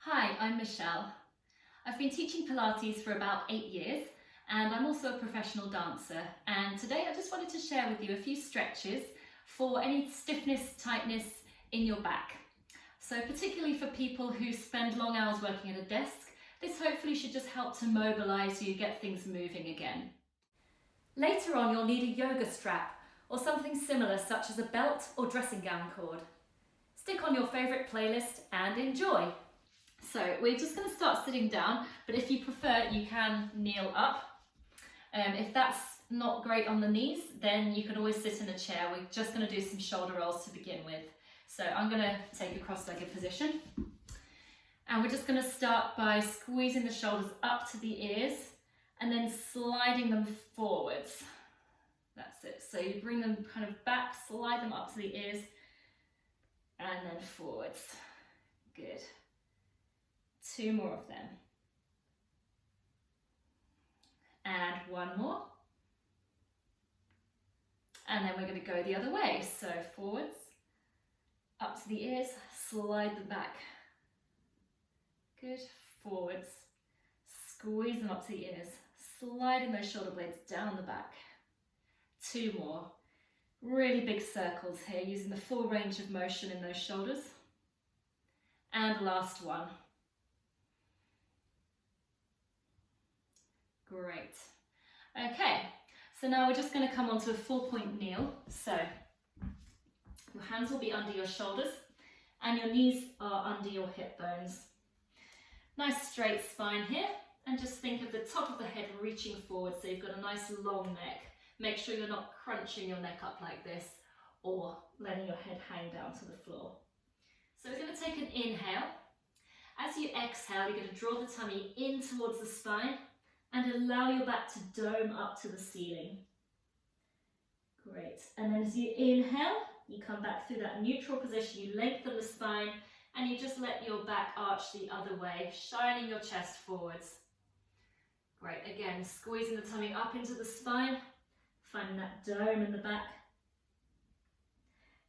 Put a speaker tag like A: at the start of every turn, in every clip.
A: Hi, I'm Michelle. I've been teaching Pilates for about 8 years and I'm also a professional dancer, and today I just wanted to share with you a few stretches for any stiffness, tightness in your back. So particularly for people who spend long hours working at a desk, this hopefully should just help to mobilise you, get things moving again. Later on you'll need a yoga strap or something similar such as a belt or dressing gown cord. Stick on your favourite playlist and enjoy. So we're just going to start sitting down, but if you prefer you can kneel up. If that's not great on the knees, then you can always sit in a chair. We're just going to do some shoulder rolls to begin with. So I'm going to take a cross-legged position. And we're just going to start by squeezing the shoulders up to the ears and then sliding them forwards. That's it. So you bring them kind of back, slide them up to the ears and then forwards. Good. 2 more of them. And 1 more. And then we're going to go the other way. So forwards, up to the ears, slide them back. Good. Forwards, squeeze them up to the ears, sliding those shoulder blades down the back. 2 more. Really big circles here, using the full range of motion in those shoulders. And last one. Great. Okay, so now we're just going to come onto a 4-point kneel. So your hands will be under your shoulders and your knees are under your hip bones. Nice straight spine here, and just think of the top of the head reaching forward so you've got a nice long neck. Make sure you're not crunching your neck up like this or letting your head hang down to the floor. So we're going to take an inhale. As you exhale, you're going to draw the tummy in towards the spine and allow your back to dome up to the ceiling. Great. And then as you inhale, you come back through that neutral position, you lengthen the spine and you just let your back arch the other way, shining your chest forwards. Great. Again, squeezing the tummy up into the spine, finding that dome in the back.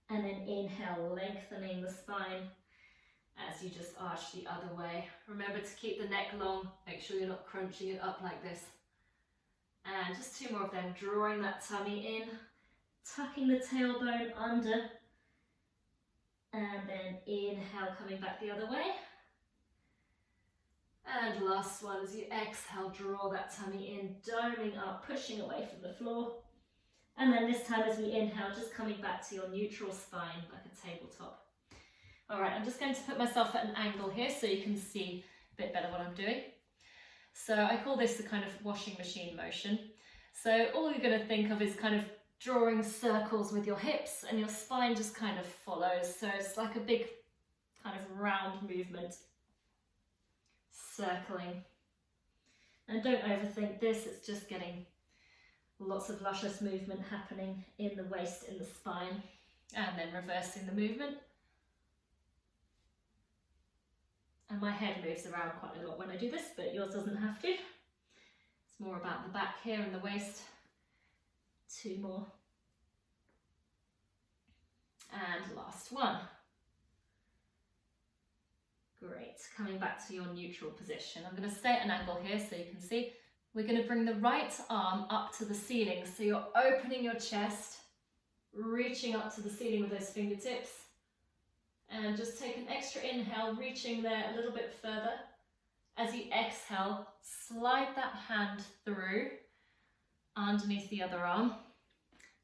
A: And then inhale, lengthening the spine as you just arch the other way. Remember to keep the neck long, make sure you're not crunching it up like this. And just 2 more of them, drawing that tummy in, tucking the tailbone under, and then inhale, coming back the other way. And last one, as you exhale, draw that tummy in, doming up, pushing away from the floor. And then this time as we inhale, just coming back to your neutral spine, like a tabletop. All right, I'm just going to put myself at an angle here so you can see a bit better what I'm doing. So I call this the kind of washing machine motion. So all you're going to think of is kind of drawing circles with your hips and your spine just kind of follows. So it's like a big kind of round movement, circling. And don't overthink this, it's just getting lots of luscious movement happening in the waist, in the spine, and then reversing the movement. And my head moves around quite a lot when I do this, but yours doesn't have to. It's more about the back here and the waist. 2 more. And last one. Great, coming back to your neutral position. I'm going to stay at an angle here so you can see. We're going to bring the right arm up to the ceiling. So you're opening your chest, reaching up to the ceiling with those fingertips. And just take an extra inhale, reaching there a little bit further. As you exhale, slide that hand through underneath the other arm.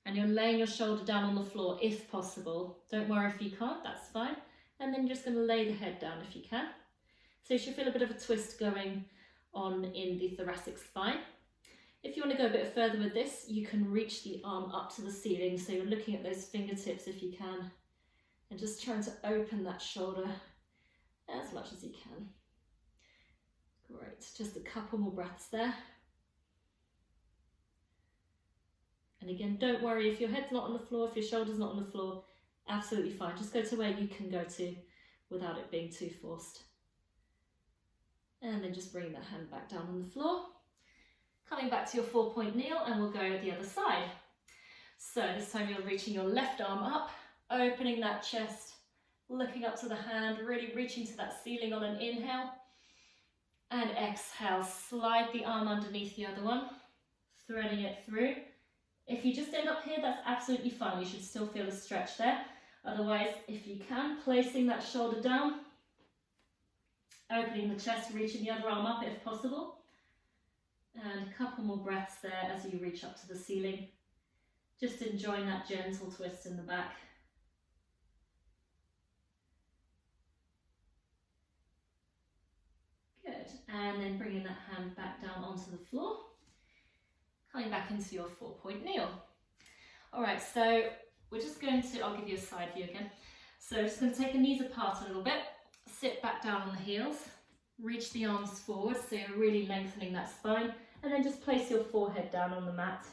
A: And you're laying your shoulder down on the floor if possible. Don't worry if you can't, that's fine. And then you're just going to lay the head down if you can. So you should feel a bit of a twist going on in the thoracic spine. If you want to go a bit further with this, you can reach the arm up to the ceiling. So you're looking at those fingertips if you can. And just trying to open that shoulder as much as you can. Great, just a couple more breaths there. And again, don't worry if your head's not on the floor, if your shoulder's not on the floor, absolutely fine. Just go to where you can go to without it being too forced. And then just bring that hand back down on the floor. Coming back to your 4-point kneel, and we'll go the other side. So this time you're reaching your left arm up, opening that chest, looking up to the hand, really reaching to that ceiling on an inhale. And exhale, slide the arm underneath the other one, threading it through. If you just end up here, that's absolutely fine. You should still feel a stretch there. Otherwise, if you can, placing that shoulder down, opening the chest, reaching the other arm up if possible. And a couple more breaths there as you reach up to the ceiling. Just enjoying that gentle twist in the back. Good. And then bringing that hand back down onto the floor. Coming back into your 4-point kneel. All right, so we're just going to, I'll give you a side view again. So just going to take the knees apart a little bit, sit back down on the heels, reach the arms forward so you're really lengthening that spine, and then just place your forehead down on the mat.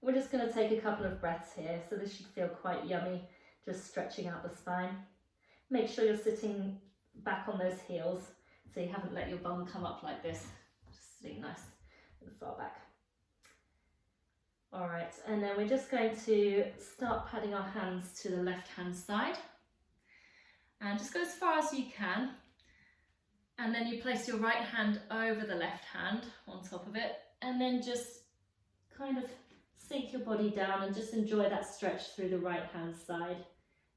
A: We're just going to take a couple of breaths here, so this should feel quite yummy, just stretching out the spine. Make sure you're sitting back on those heels so you haven't let your bum come up like this, just sitting nice and far back. All right, and then we're just going to start padding our hands to the left hand side. And just go as far as you can. And then you place your right hand over the left hand on top of it. And then just kind of sink your body down and just enjoy that stretch through the right hand side.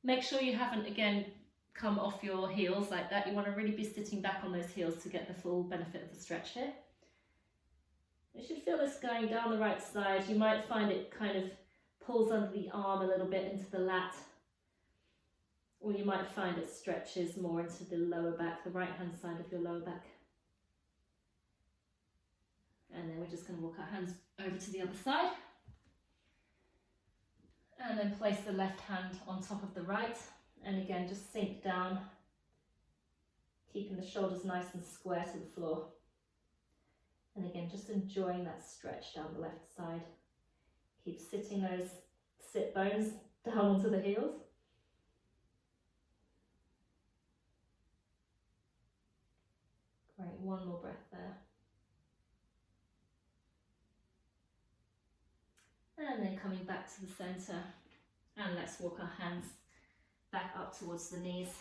A: Make sure you haven't, again, come off your heels like that. You want to really be sitting back on those heels to get the full benefit of the stretch here. You should feel this going down the right side. You might find it kind of pulls under the arm a little bit into the lat, or you might find it stretches more into the lower back, the right hand side of your lower back. And then we're just going to walk our hands over to the other side. And then place the left hand on top of the right. And again, just sink down, keeping the shoulders nice and square to the floor. And again, just enjoying that stretch down the left side. Keep sitting those sit bones down onto the heels. Great, one more breath there. And then coming back to the center. And let's walk our hands back up towards the knees.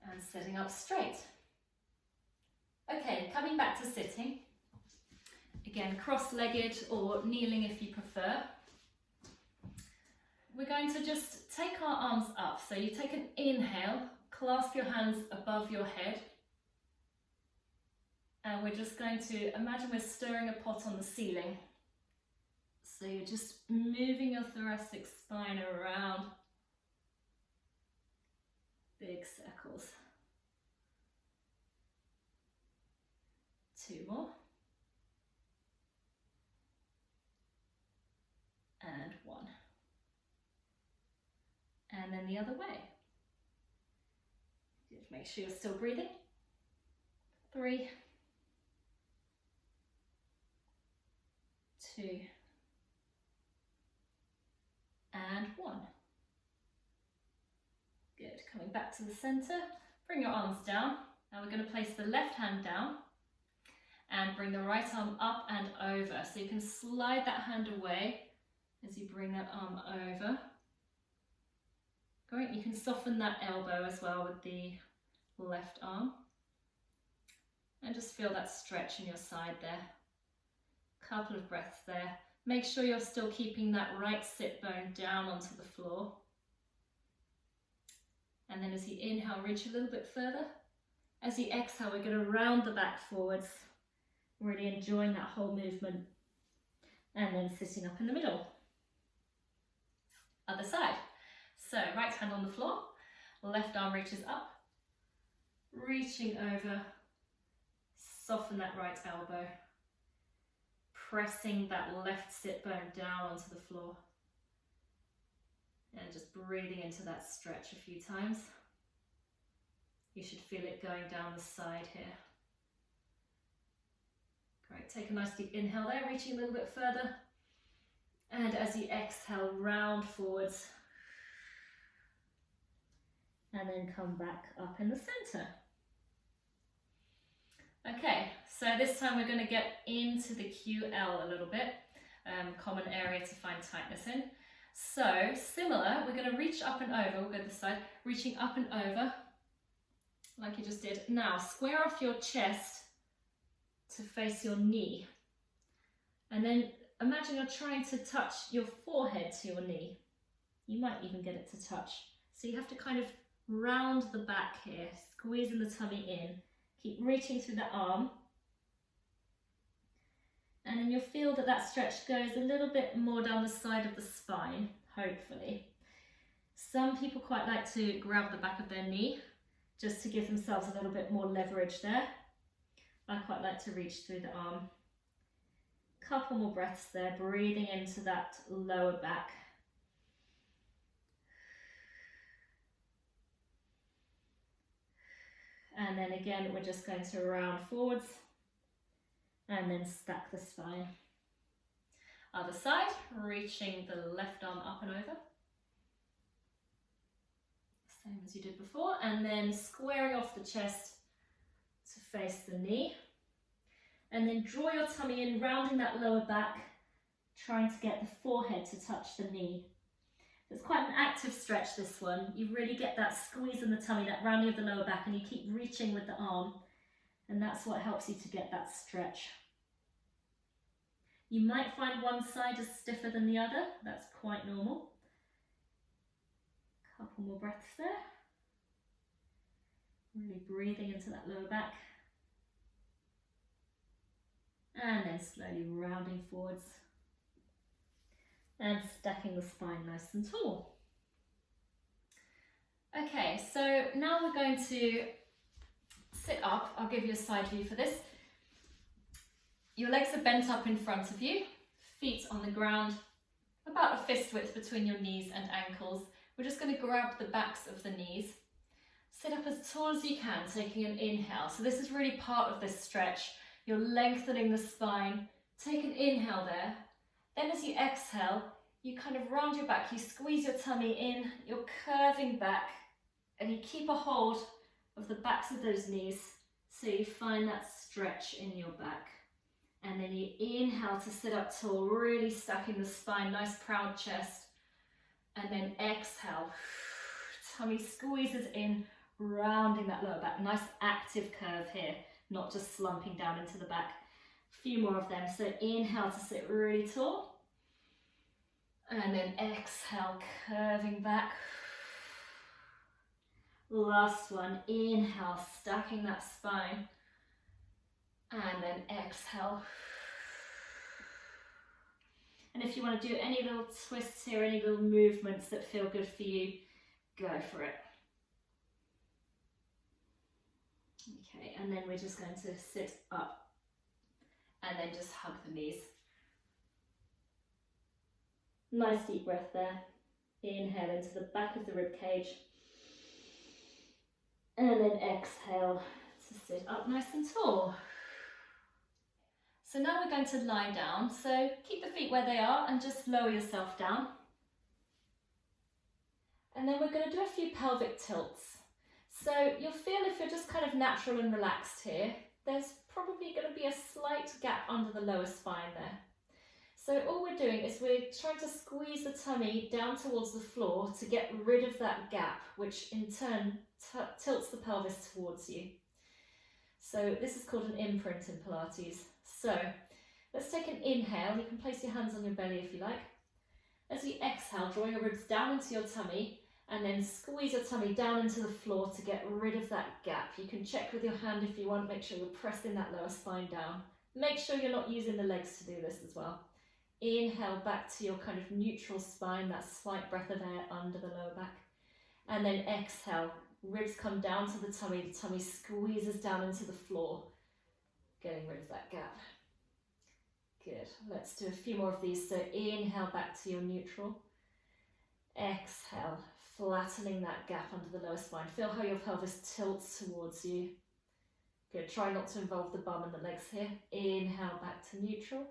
A: And sitting up straight. Okay, coming back to sitting. Again, cross-legged or kneeling if you prefer. We're going to just take our arms up. So you take an inhale, clasp your hands above your head. And we're just going to imagine we're stirring a pot on the ceiling. So you're just moving your thoracic spine around. Big circles. 2 more. And 1. And then the other way. Just make sure you're still breathing. 3, 2, and 1. Good. Coming back to the center. Bring your arms down. Now we're going to place the left hand down and bring the right arm up and over. So you can slide that hand away as you bring that arm over. Great. You can soften that elbow as well with the left arm. And just feel that stretch in your side there. Couple of breaths there. Make sure you're still keeping that right sit bone down onto the floor. And then as you inhale, reach a little bit further. As you exhale, we're going to round the back forwards, really enjoying that whole movement. And then sitting up in the middle. Other side. So right hand on the floor, left arm reaches up, reaching over, soften that right elbow, pressing that left sit bone down onto the floor. And just breathing into that stretch a few times. You should feel it going down the side here. Great, take a nice deep inhale there, reaching a little bit further. And as you exhale, round forwards. And then come back up in the center. Okay, so this time we're going to get into the QL a little bit. Common area to find tightness in. So similar, we're going to reach up and over. We'll go this side, reaching up and over like you just did. Now square off your chest to face your knee, and then imagine you're trying to touch your forehead to your knee. You might even get it to touch. So you have to kind of round the back here, squeezing the tummy in. Keep reaching through the arm. And then you'll feel that that stretch goes a little bit more down the side of the spine, hopefully. Some people quite like to grab the back of their knee just to give themselves a little bit more leverage there. I quite like to reach through the arm. Couple more breaths there, breathing into that lower back. And then again, we're just going to round forwards and then stack the spine. Other side, reaching the left arm up and over. Same as you did before. And then squaring off the chest to face the knee. And then draw your tummy in, rounding that lower back, trying to get the forehead to touch the knee. It's quite an active stretch, this one. You really get that squeeze in the tummy, that rounding of the lower back, and you keep reaching with the arm. And that's what helps you to get that stretch. You might find one side is stiffer than the other. That's quite normal. Couple more breaths there. Really breathing into that lower back. And then slowly rounding forwards. And stacking the spine nice and tall. Okay, so now we're going to sit up. I'll give you a side view for this. Your legs are bent up in front of you, feet on the ground, about a fist width between your knees and ankles. We're just going to grab the backs of the knees. Sit up as tall as you can, taking an inhale. So this is really part of this stretch. You're lengthening the spine. Take an inhale there. Then as you exhale, you kind of round your back, you squeeze your tummy in, you're curving back, and you keep a hold of the backs of those knees so you find that stretch in your back. And then you inhale to sit up tall, really stacking the spine, nice proud chest. And then exhale, tummy squeezes in, rounding that lower back. Nice active curve here, not just slumping down into the back. A few more of them. So inhale to sit really tall. And then exhale, curving back. Last one, inhale, stacking that spine. And then exhale. And if you want to do any little twists here, any little movements that feel good for you, go for it. Okay, and then we're just going to sit up and then just hug the knees. Nice deep breath there. Inhale into the back of the rib cage. And then exhale to sit up nice and tall. So now we're going to lie down. So keep the feet where they are and just lower yourself down. And then we're going to do a few pelvic tilts. So you'll feel if you're just kind of natural and relaxed here, there's probably going to be a slight gap under the lower spine there. So all we're doing is we're trying to squeeze the tummy down towards the floor to get rid of that gap, which in turn tilts the pelvis towards you. So this is called an imprint in Pilates. So let's take an inhale. You can place your hands on your belly if you like. As you exhale, draw your ribs down into your tummy and then squeeze your tummy down into the floor to get rid of that gap. You can check with your hand if you want, make sure you're pressing that lower spine down. Make sure you're not using the legs to do this as well. Inhale back to your kind of neutral spine, that slight breath of air under the lower back. And then exhale, ribs come down to the tummy squeezes down into the floor, getting rid of that gap. Good, let's do a few more of these. So inhale back to your neutral. Exhale, flattening that gap under the lower spine. Feel how your pelvis tilts towards you. Good, try not to involve the bum and the legs here. Inhale back to neutral.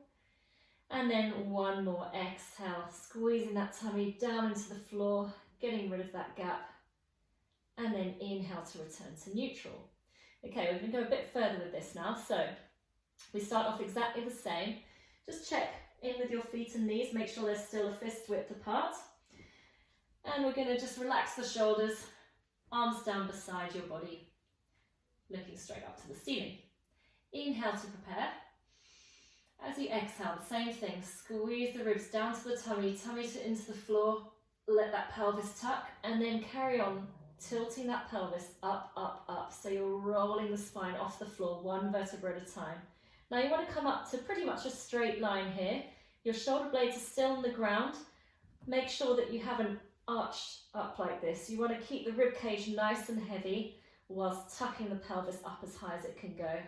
A: And then one more, exhale, squeezing that tummy down into the floor, getting rid of that gap. And then inhale to return to neutral. Okay, we're going to go a bit further with this now. So we start off exactly the same. Just check in with your feet and knees, make sure they're still a fist width apart. And we're going to just relax the shoulders, arms down beside your body, looking straight up to the ceiling. Inhale to prepare. As you exhale, the same thing, squeeze the ribs down to the tummy, into the floor, let that pelvis tuck, and then carry on tilting that pelvis up, up, up. So you're rolling the spine off the floor, one vertebra at a time. Now you want to come up to pretty much a straight line here. Your shoulder blades are still on the ground. Make sure that you haven't arched up like this. You want to keep the rib cage nice and heavy whilst tucking the pelvis up as high as it can go.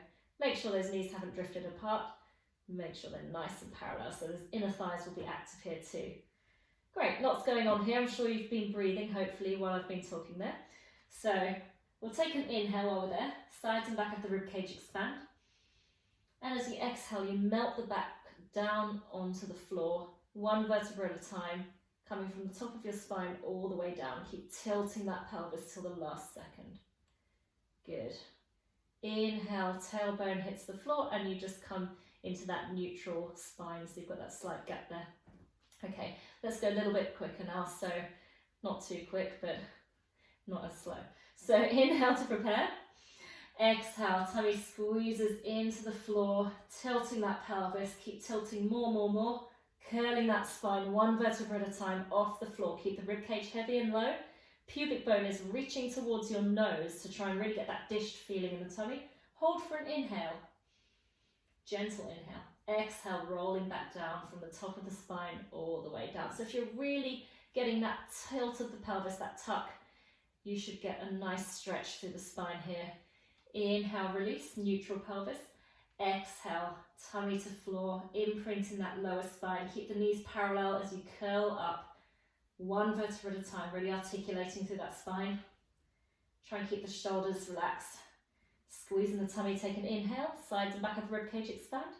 A: Make sure those knees haven't drifted apart. Make sure they're nice and parallel, so those inner thighs will be active here too. Great, lots going on here. I'm sure you've been breathing, hopefully, while I've been talking there. So we'll take an inhale while we're there. Sides and back of the rib cage expand. And as you exhale, you melt the back down onto the floor, one vertebra at a time, coming from the top of your spine all the way down. Keep tilting that pelvis till the last second. Good. Inhale, tailbone hits the floor, and you just come into that neutral spine, so you've got that slight gap there. Okay, let's go a little bit quicker now, so not too quick, but not as slow. So inhale to prepare. Exhale, tummy squeezes into the floor, tilting that pelvis. Keep tilting more. Curling that spine, one vertebra at a time off the floor. Keep the ribcage heavy and low. Pubic bone is reaching towards your nose to try and really get that dished feeling in the tummy. Hold for an inhale. Gentle inhale. Exhale, rolling back down from the top of the spine all the way down. So if you're really getting that tilt of the pelvis, that tuck, you should get a nice stretch through the spine here. Inhale, release, neutral pelvis. Exhale, tummy to floor, imprinting that lower spine. Keep the knees parallel as you curl up, one vertebra at a time, really articulating through that spine. Try and keep the shoulders relaxed. Squeezing the tummy, take an inhale, sides and back of the ribcage expand.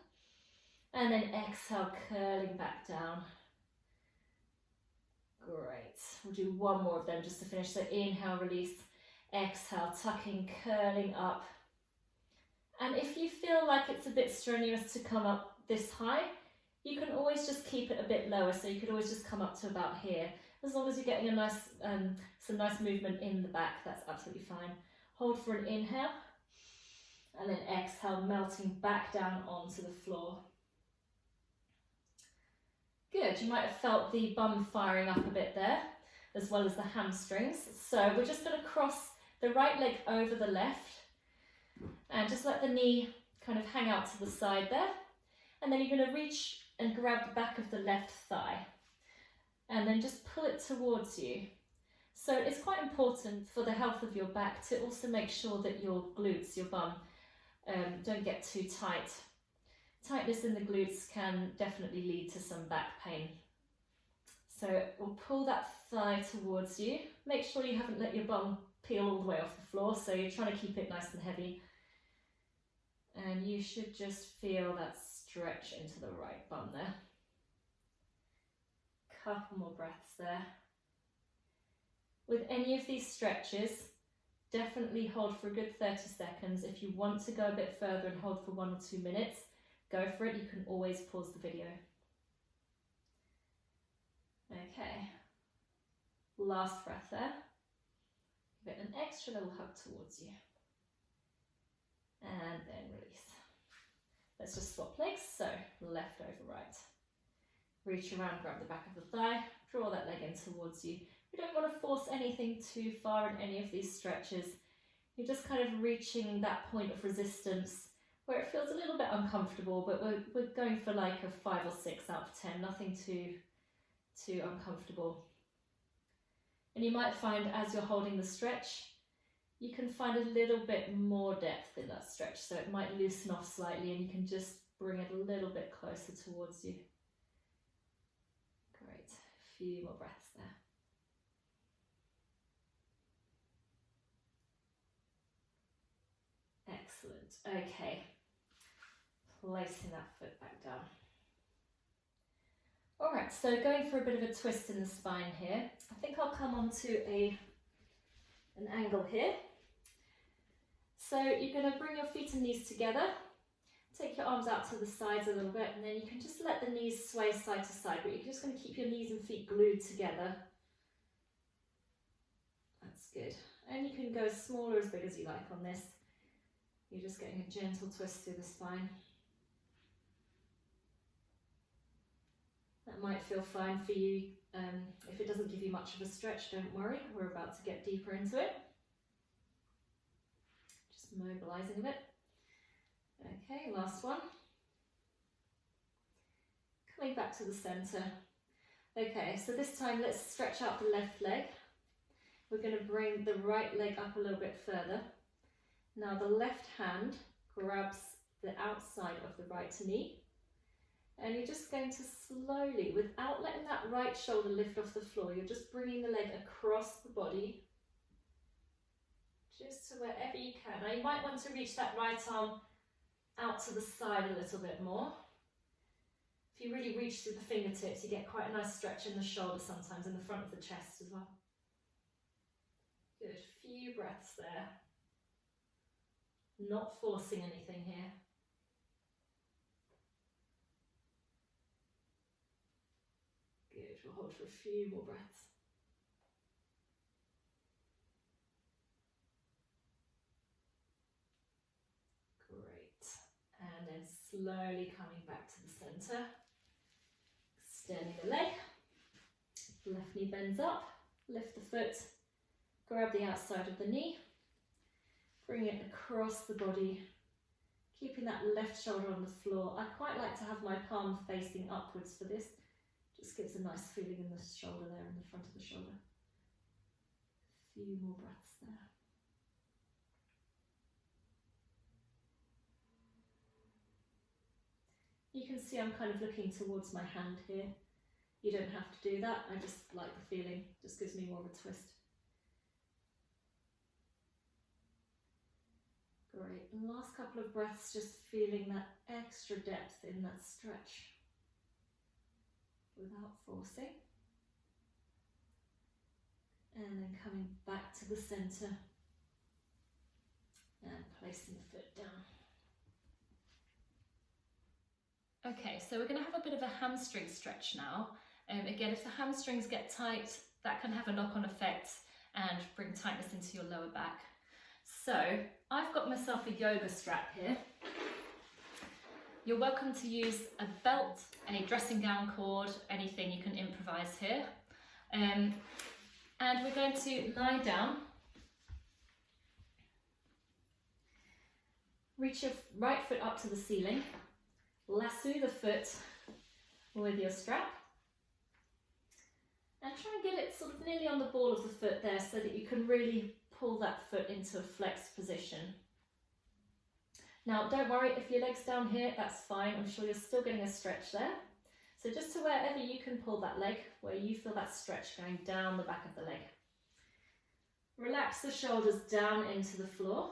A: And then exhale, curling back down. Great. We'll do one more of them just to finish. So inhale, release. Exhale, tucking, curling up. And if you feel like it's a bit strenuous to come up this high, you can always just keep it a bit lower. So you could always just come up to about here. As long as you're getting a nice, some nice movement in the back, that's absolutely fine. Hold for an inhale. And then exhale, melting back down onto the floor. Good, you might have felt the bum firing up a bit there, as well as the hamstrings. So we're just going to cross the right leg over the left, and just let the knee kind of hang out to the side there. And then you're going to reach and grab the back of the left thigh, and then just pull it towards you. So it's quite important for the health of your back to also make sure that your glutes, your bum, don't get too tight. Tightness in the glutes can definitely lead to some back pain. So we'll pull that thigh towards you. Make sure you haven't let your bum peel all the way off the floor, so you're trying to keep it nice and heavy. And you should just feel that stretch into the right bum there. Couple more breaths there. With any of these stretches, definitely hold for a good 30 seconds. If you want to go a bit further and hold for 1 or 2 minutes, go for it. You can always pause the video. Okay, last breath there. Give it an extra little hug towards you. And then release. Let's just swap legs. So left over right. Reach around, grab the back of the thigh, draw that leg in towards you. You don't want to force anything too far in any of these stretches. You're just kind of reaching that point of resistance where it feels a little bit uncomfortable, but we're going for like a 5 or 6 out of 10, nothing too uncomfortable. And you might find as you're holding the stretch, you can find a little bit more depth in that stretch, so it might loosen off slightly and you can just bring it a little bit closer towards you. Great, a few more breaths there. Excellent, okay. Placing that foot back down. All right, so going for a bit of a twist in the spine here. I think I'll come onto an angle here. So you're going to bring your feet and knees together. Take your arms out to the sides a little bit, and then you can just let the knees sway side to side, but you're just going to keep your knees and feet glued together. Good. And you can go as small or as big as you like on this. You're just getting a gentle twist through the spine. That might feel fine for you. If it doesn't give you much of a stretch, don't worry. We're about to get deeper into it. Just mobilizing a bit. Okay, last one. Coming back to the center. Okay, so this time let's stretch out the left leg. We're going to bring the right leg up a little bit further. Now the left hand grabs the outside of the right knee. And you're just going to slowly, without letting that right shoulder lift off the floor, you're just bringing the leg across the body, just to wherever you can. Now you might want to reach that right arm out to the side a little bit more. If you really reach through the fingertips, you get quite a nice stretch in the shoulder sometimes, in the front of the chest as well. Good, few breaths there. Not forcing anything here. Good, we'll hold for a few more breaths. Great. And then slowly coming back to the center. Extending the leg. Left knee bends up. Lift the foot. Grab the outside of the knee. Bring it across the body. Keeping that left shoulder on the floor. I quite like to have my palm facing upwards for this. Just gives a nice feeling in the shoulder there, in the front of the shoulder. A few more breaths there. You can see I'm kind of looking towards my hand here. You don't have to do that. I just like the feeling. Just gives me more of a twist. Great. And last couple of breaths, just feeling that extra depth in that stretch. Without forcing. And then coming back to the center and placing the foot down. Okay, so we're going to have a bit of a hamstring stretch now. Again, if the hamstrings get tight, that can have a knock-on effect and bring tightness into your lower back. So I've got myself a yoga strap here. You're welcome to use a belt, a dressing gown cord, anything, you can improvise here. And we're going to lie down. Reach your right foot up to the ceiling. Lasso the foot with your strap. And try and get it sort of nearly on the ball of the foot there so that you can really pull that foot into a flexed position. Now, don't worry, if your leg's down here, that's fine. I'm sure you're still getting a stretch there. So just to wherever you can pull that leg, where you feel that stretch going down the back of the leg. Relax the shoulders down into the floor.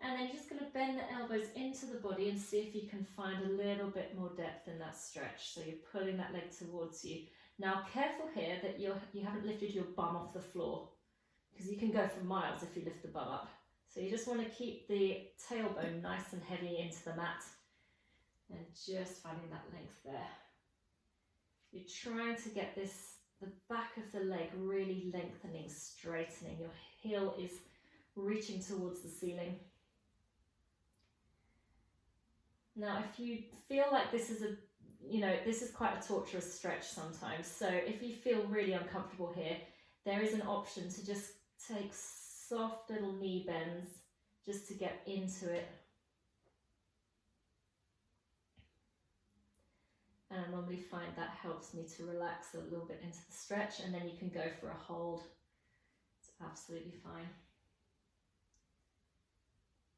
A: And then you're just going to bend the elbows into the body and see if you can find a little bit more depth in that stretch. So you're pulling that leg towards you. Now, careful here that you haven't lifted your bum off the floor, because you can go for miles if you lift the bum up. So you just want to keep the tailbone nice and heavy into the mat and just finding that length there. You're trying to get the back of the leg really lengthening, straightening. Your heel is reaching towards the ceiling. Now, if you feel like this is this is quite a torturous stretch sometimes. So if you feel really uncomfortable here, there is an option to just take soft little knee bends just to get into it. And I normally find that helps me to relax a little bit into the stretch, and then you can go for a hold. It's absolutely fine.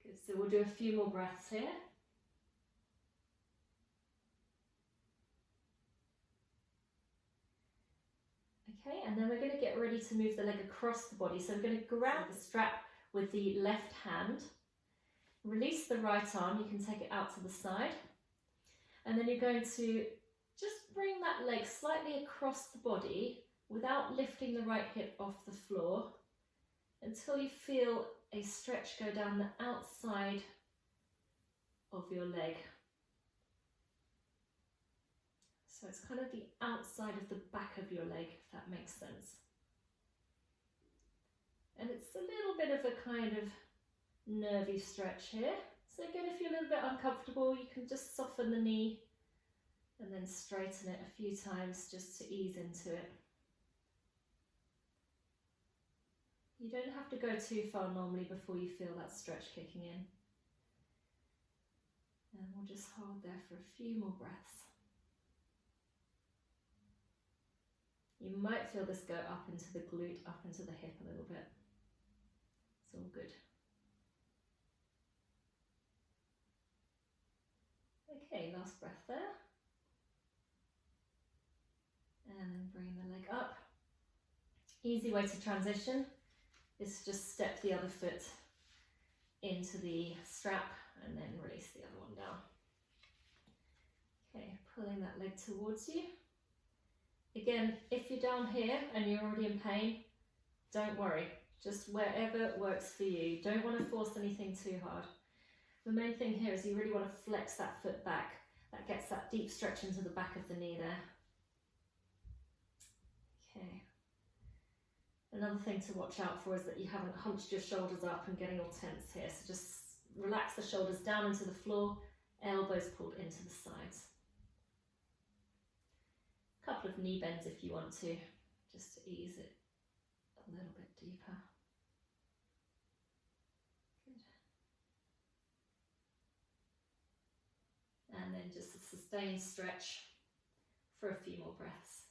A: Good, so we'll do a few more breaths here. Okay, and then we're going to get ready to move the leg across the body. So we're going to grab the strap with the left hand, release the right arm, you can take it out to the side, and then you're going to just bring that leg slightly across the body without lifting the right hip off the floor until you feel a stretch go down the outside of your leg. So it's kind of the outside of the back of your leg, if that makes sense. And it's a little bit of a kind of nervy stretch here. So again, if you're a little bit uncomfortable, you can just soften the knee and then straighten it a few times just to ease into it. You don't have to go too far normally before you feel that stretch kicking in. And we'll just hold there for a few more breaths. You might feel this go up into the glute, up into the hip a little bit. It's all good. Okay, last breath there. And then bring the leg up. Easy way to transition is to just step the other foot into the strap and then release the other one down. Okay, pulling that leg towards you. Again, if you're down here and you're already in pain, don't worry. Just wherever works for you. You don't want to force anything too hard. The main thing here is you really want to flex that foot back. That gets that deep stretch into the back of the knee there. Okay. Another thing to watch out for is that you haven't hunched your shoulders up and getting all tense here. So just relax the shoulders down into the floor, elbows pulled into the sides. A couple of knee bends if you want to, just to ease it a little bit deeper. Good. And then just a sustained stretch for a few more breaths.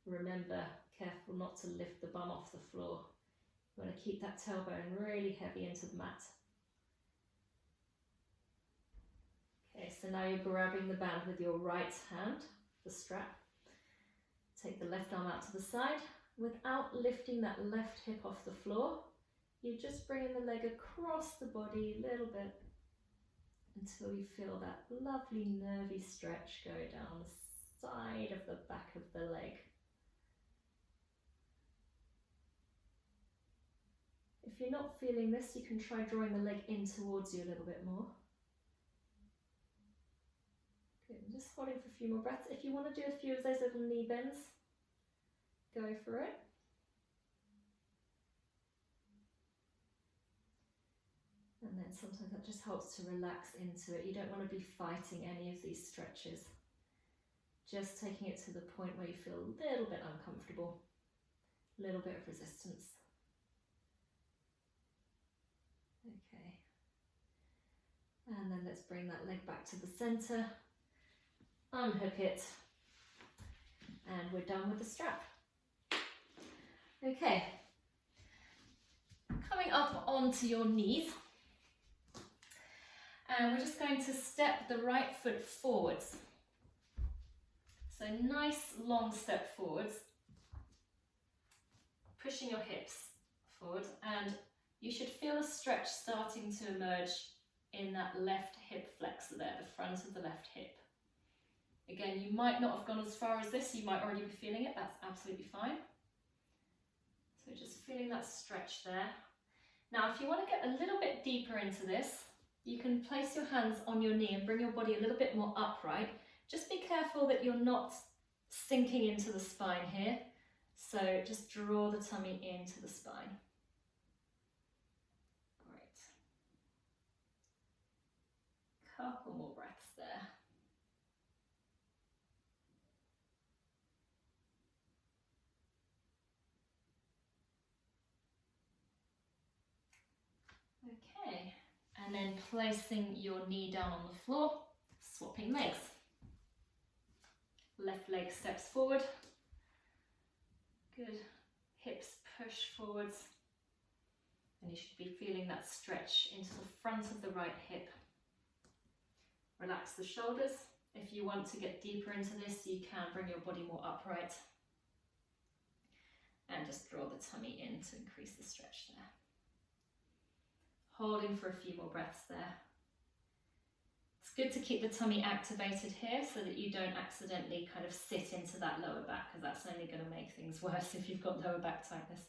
A: Remember, careful not to lift the bum off the floor. You want to keep that tailbone really heavy into the mat. Okay, so now you're grabbing the band with your right hand, the strap. Take the left arm out to the side. Without lifting that left hip off the floor, you're just bringing the leg across the body a little bit until you feel that lovely nervy stretch go down the side of the back of the leg. If you're not feeling this, you can try drawing the leg in towards you a little bit more. Good, and just holding for a few more breaths. If you want to do a few of those little knee bends, go for it. And then sometimes that just helps to relax into it. You don't want to be fighting any of these stretches. Just taking it to the point where you feel a little bit uncomfortable, a little bit of resistance. Okay. And then let's bring that leg back to the center, unhook it, and we're done with the strap. Okay, coming up onto your knees, and we're just going to step the right foot forwards. So nice long step forwards, pushing your hips forward, and you should feel a stretch starting to emerge in that left hip flexor there, the front of the left hip. Again, you might not have gone as far as this, you might already be feeling it, that's absolutely fine. So just feeling that stretch there. Now, if you want to get a little bit deeper into this, you can place your hands on your knee and bring your body a little bit more upright. Just be careful that you're not sinking into the spine here. So just draw the tummy into the spine. Great. Couple more breaths there. Okay, and then placing your knee down on the floor, swapping legs. Left leg steps forward. Good. Hips push forwards. And you should be feeling that stretch into the front of the right hip. Relax the shoulders. If you want to get deeper into this, you can bring your body more upright. And just draw the tummy in to increase the stretch there. Holding for a few more breaths there. It's good to keep the tummy activated here so that you don't accidentally kind of sit into that lower back, because that's only going to make things worse if you've got lower back tightness.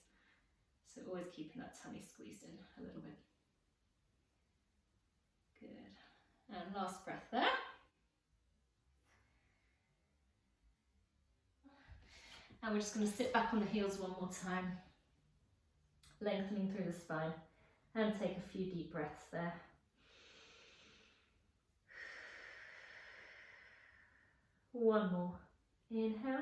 A: So always keeping that tummy squeezed in a little bit. Good. And last breath there. And we're just going to sit back on the heels one more time. lengthening through the spine, and take a few deep breaths there. One more. Inhale.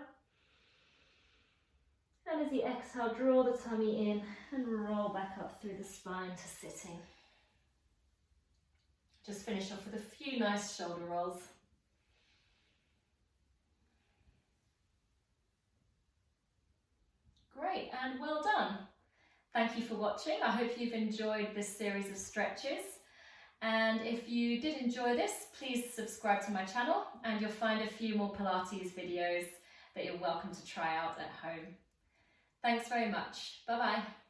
A: And as you exhale, draw the tummy in and roll back up through the spine to sitting. Just finish off with a few nice shoulder rolls. Great, and well done. Thank you for watching. I hope you've enjoyed this series of stretches. And if you did enjoy this, please subscribe to my channel and you'll find a few more Pilates videos that you're welcome to try out at home. Thanks very much. Bye-bye.